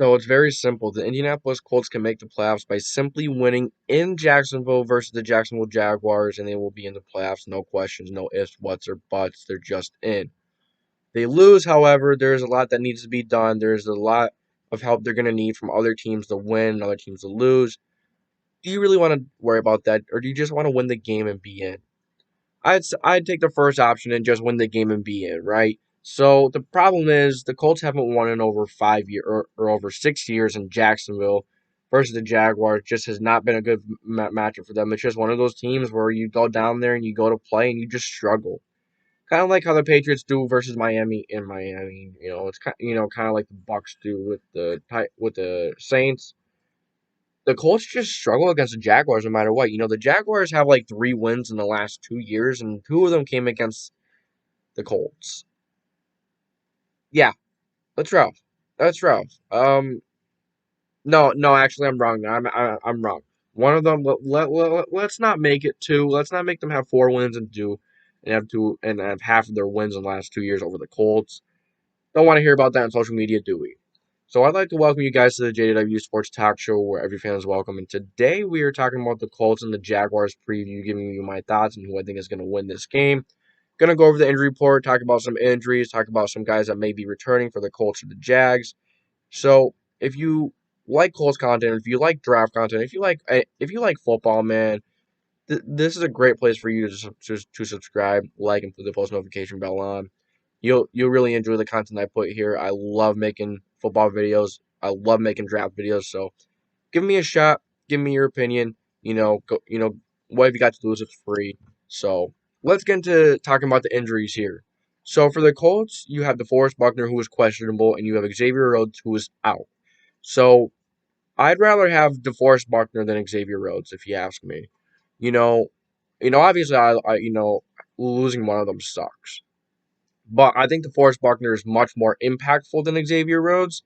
So it's very simple. The Indianapolis Colts can make the playoffs by simply winning in Jacksonville versus the Jacksonville Jaguars, and they will be in the playoffs. No questions, no ifs, whats, or buts. They're just in. They lose, however, there's a lot that needs to be done. There's a lot of help they're going to need from other teams to win, other teams to lose. Do you really want to worry about that, or do you just want to win the game and be in? I'd take the first option and just win the game and be in, right? So the problem is the Colts haven't won in over 5 years or over 6 years in Jacksonville versus the Jaguars. Just has not been a good matchup for them. It's just one of those teams where you go down there and you go to play and you just struggle. Kind of like how the Patriots do versus Miami in Miami. It's kind of like the Bucks do with the Saints. The Colts just struggle against the Jaguars no matter what. The Jaguars have like 3 wins in the last 2 years, and two of them came against the Colts. Yeah, that's rough. That's rough. No, no, actually, I'm wrong. I'm wrong. One of them. Let's not make it two. Let's not make them have 4 wins and have half of their wins in the last 2 years over the Colts. Don't want to hear about that on social media, do we? So I'd like to welcome you guys to the JDW Sports Talk Show, where every fan is welcome. And today we are talking about the Colts and the Jaguars preview, giving you my thoughts on who I think is going to win this game. Gonna go over the injury report, talk about some injuries, talk about some guys that may be returning for the Colts or the Jags. So if you like Colts content, if you like draft content, if you like football, man, this is a great place for you to subscribe, like, and put the post notification bell on. You'll really enjoy the content I put here. I love making football videos. I love making draft videos. So give me a shot. Give me your opinion. What have you got to lose? It's free. So let's get into talking about the injuries here. So for the Colts, you have DeForest Buckner, who is questionable, and you have Xavier Rhodes, who is out. So I'd rather have DeForest Buckner than Xavier Rhodes, if you ask me. You know, obviously, losing one of them sucks. But I think DeForest Buckner is much more impactful than Xavier Rhodes.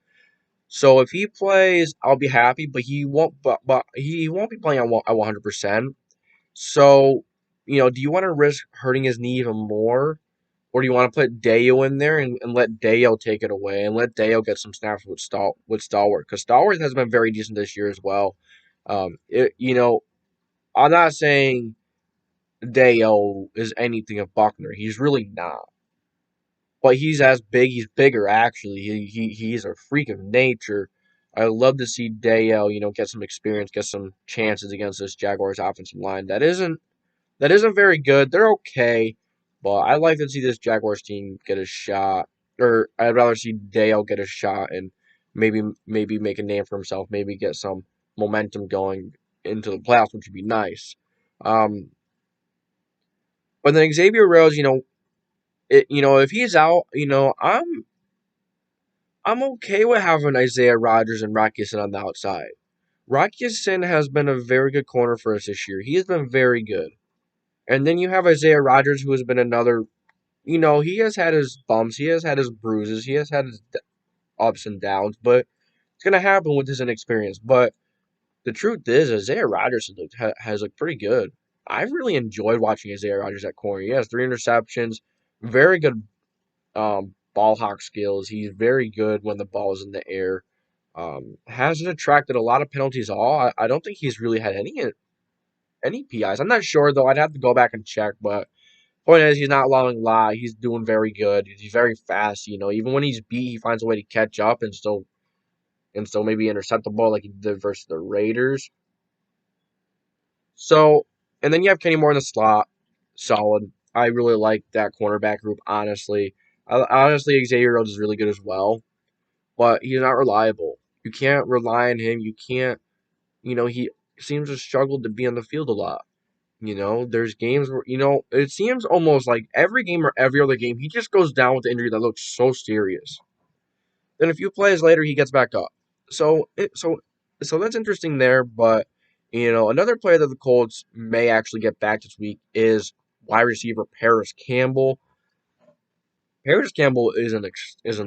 So if he plays, I'll be happy. But he won't. But he won't be playing at 100%. So do you want to risk hurting his knee even more, or do you want to put Deo in there and let Deo take it away and let Deo get some snaps with Stalwart? Because Stalwart has been very decent this year as well. I'm not saying Deo is anything of Buckner. He's really not. But he's as big. He's bigger, actually. He's a freak of nature. I love to see Deo, get some experience, get some chances against this Jaguars offensive line. That isn't very good. They're okay, but I'd like to see this Jaguars team get a shot, or I'd rather see Dale get a shot and maybe make a name for himself, maybe get some momentum going into the playoffs, which would be nice. Um, but then Xavier Rhodes, if he's out, I'm okay with having Isaiah Rodgers and Rocky Sin on the outside. Rocky Sin has been a very good corner for us this year. He has been very good. And then you have Isaiah Rodgers, who has been another. He has had his bumps, he has had his bruises, he has had his ups and downs, but it's going to happen with his inexperience. But the truth is, Isaiah Rodgers has looked pretty good. I've really enjoyed watching Isaiah Rodgers at corner. He has 3 interceptions, very good ball hawk skills. He's very good when the ball is in the air. Hasn't attracted a lot of penalties at all. I don't think he's really had any PIs. I'm not sure, though. I'd have to go back and check, but point is, he's not allowing a lot. He's doing very good. He's very fast. Even when he's beat, he finds a way to catch up and still maybe intercept the ball like he did versus the Raiders. So, and then you have Kenny Moore in the slot, solid. I really like that cornerback group. Honestly, Xavier Rhodes is really good as well, but he's not reliable. You can't rely on him. You can't. He seems to struggle to be on the field a lot. There's games where, it seems almost like every game or every other game, he just goes down with the injury that looks so serious. Then a few plays later, he gets back up. So that's interesting there. But another player that the Colts may actually get back this week is wide receiver Paris Campbell. Paris Campbell is an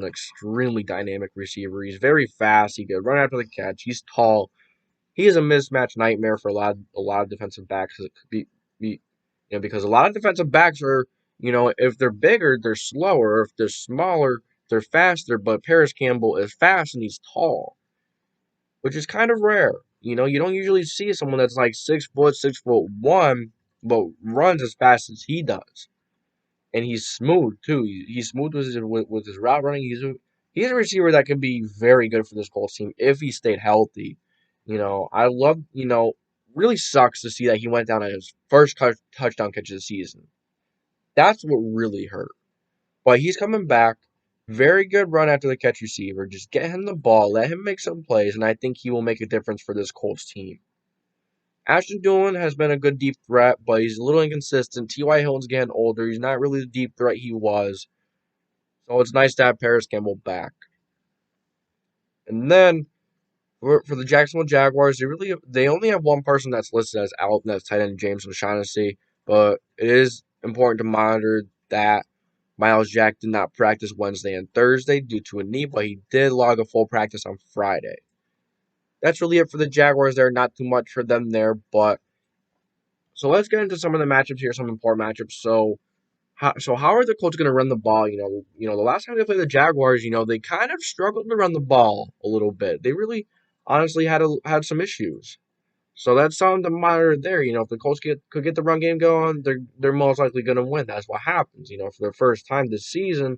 extremely dynamic receiver. He's very fast. He can run after the catch. He's tall. He is a mismatch nightmare for a lot of defensive backs. It could be because a lot of defensive backs are, if they're bigger, they're slower. If they're smaller, they're faster, but Paris Campbell is fast and he's tall, which is kind of rare. You know, you don't usually see someone that's like 6 foot, 6'1", but runs as fast as he does, and he's smooth too. He's smooth with his route running. He's a receiver that could be very good for this Colts team if he stayed healthy. You know, I love. You know, really sucks to see that he went down at his first touchdown catch of the season. That's what really hurt. But he's coming back. Very good run after the catch receiver. Just get him the ball, let him make some plays, and I think he will make a difference for this Colts team. Ashton Doolin has been a good deep threat, but he's a little inconsistent. T.Y. Hilton's getting older. He's not really the deep threat he was. So it's nice to have Paris Campbell back. And then for the Jacksonville Jaguars, they only have one person that's listed as out, and that's tight end James O'Shaughnessy. But it is important to monitor that Miles Jack did not practice Wednesday and Thursday due to a knee, but he did log a full practice on Friday. That's really it for the Jaguars there. Not too much for them there, but so let's get into some of the matchups here, some important matchups. So how are the Colts going to run the ball? The last time they played the Jaguars, they kind of struggled to run the ball a little bit. They really, honestly, had some issues. So that's something to monitor there. If the Colts could get the run game going, they're most likely going to win. That's what happens. For the first time this season,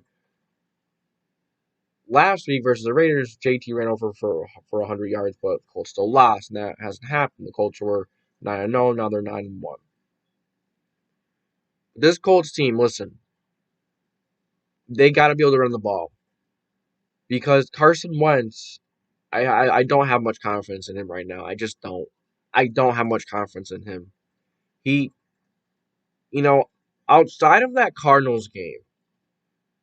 last week versus the Raiders, JT ran over for 100 yards, but the Colts still lost, and that hasn't happened. The Colts were 9-0, now they're 9-1. This Colts team, listen, they got to be able to run the ball because Carson Wentz, I don't have much confidence in him right now. I just don't. I don't have much confidence in him. He, you know, outside of that Cardinals game,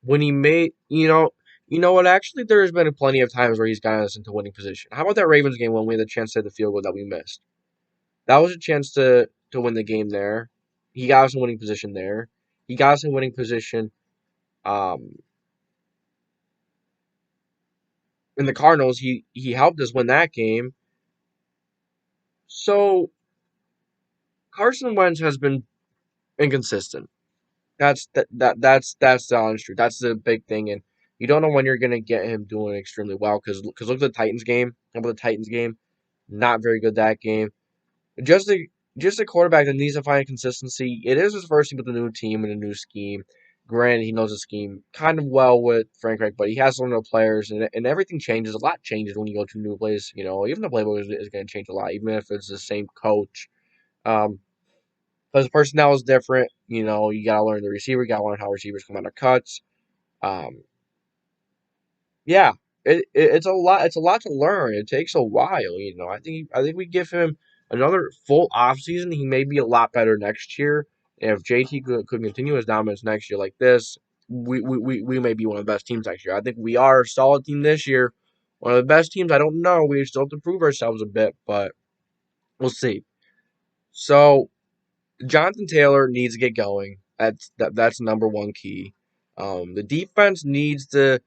when he made, what? Actually, there has been plenty of times where he's gotten us into winning position. How about that Ravens game when we had the chance to hit the field goal that we missed? That was a chance to win the game there. He got us in winning position there. He got us in winning position. Um, in the Cardinals, he helped us win that game. So Carson Wentz has been inconsistent. That's the honest truth. That's the big thing, and you don't know when you're gonna get him doing extremely well. Because look at the Titans game. How about the Titans game? Not very good that game. Just a just a quarterback that needs to find consistency. It is his first team with a new team and a new scheme. Granted, he knows the scheme kind of well with Frank Reich, but he has to learn the players, and everything changes. A lot changes when you go to a new place. Even the playbook is going to change a lot, even if it's the same coach. Because the personnel is different. You got to learn the receiver. You got to learn how receivers come out of cuts. Um, yeah, it's a lot. It's a lot to learn. It takes a while. I think we give him another full offseason. He may be a lot better next year. And if JT could continue his dominance next year like this, we may be one of the best teams next year. I think we are a solid team this year. One of the best teams. I don't know. We still have to prove ourselves a bit, but we'll see. So Jonathan Taylor needs to get going. That's number one key. The defense needs to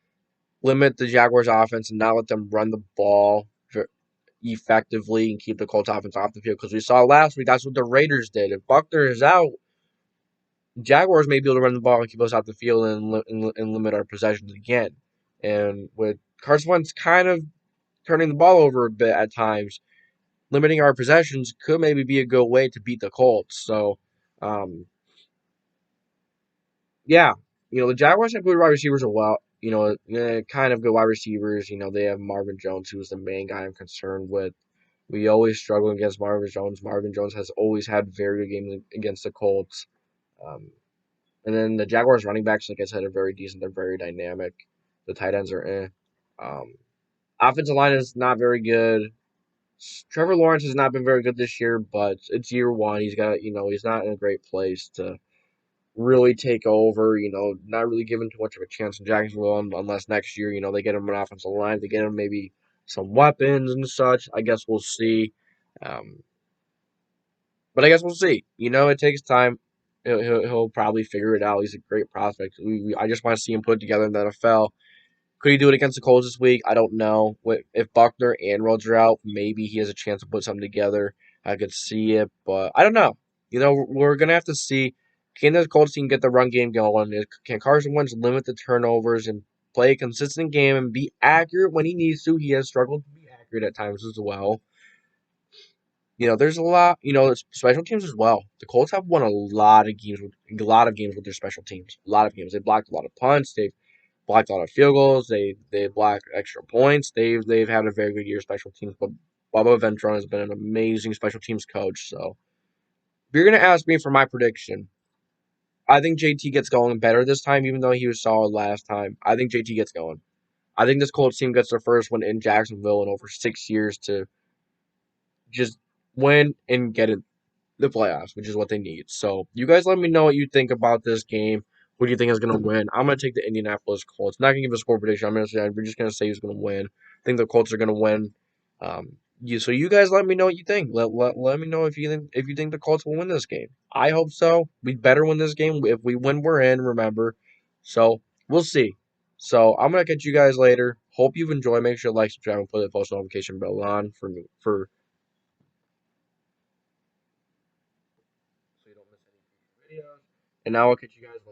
limit the Jaguars' offense and not let them run the ball effectively and keep the Colts offense off the field. Because we saw last week, that's what the Raiders did. If Buckner is out, Jaguars may be able to run the ball and keep us off the field and limit our possessions again. And with Carson Wentz kind of turning the ball over a bit at times, limiting our possessions could maybe be a good way to beat the Colts. So, um, yeah, the Jaguars have good wide receivers as well. Kind of good wide receivers. They have Marvin Jones, who's the main guy I'm concerned with. We always struggle against Marvin Jones. Marvin Jones has always had very good games against the Colts. Um, and then the Jaguars running backs, like I said, are very decent. They're very dynamic. The tight ends are Um, offensive line is not very good. Trevor Lawrence has not been very good this year, but it's year one. He's not in a great place to really take over, not really given too much of a chance in Jacksonville unless next year, they get him an offensive line, they get him maybe some weapons and such. I guess we'll see. Um, but I guess we'll see. It takes time. He'll probably figure it out. He's a great prospect. I just want to see him put together in the NFL. Could he do it against the Colts this week? I don't know. If Buckner and Rhodes are out, maybe he has a chance to put something together. I could see it, but I don't know. We're going to have to see. Can the Colts team get the run game going? Can Carson Wentz limit the turnovers and play a consistent game and be accurate when he needs to. He has struggled to be accurate at times as well. There's a lot. Special teams as well. The Colts have won a lot of games with their special teams. A lot of games. They blocked a lot of punts. They've blocked a lot of field goals. They blocked extra points. They've had a very good year special teams. But Bubba Ventrone has been an amazing special teams coach. So if you're gonna ask me for my prediction, I think JT gets going better this time, even though he was solid last time. I think JT gets going. I think this Colts team gets their first one in Jacksonville in over 6 years to just win and get in the playoffs, which is what they need. So you guys let me know what you think about this game. Who do you think is going to win? I'm going to take the Indianapolis Colts. Not going to give a score prediction. We're just going to say who's going to win. I think the Colts are going to win. So you guys let me know what you think. Let me know if you think the Colts will win this game. I hope so. We better win this game. If we win, we're in. Remember. So we'll see. So I'm gonna catch you guys later. Hope you've enjoyed. Make sure to like, subscribe, and put the post notification bell on for so you don't miss any future videos. And now I'll catch you guys later.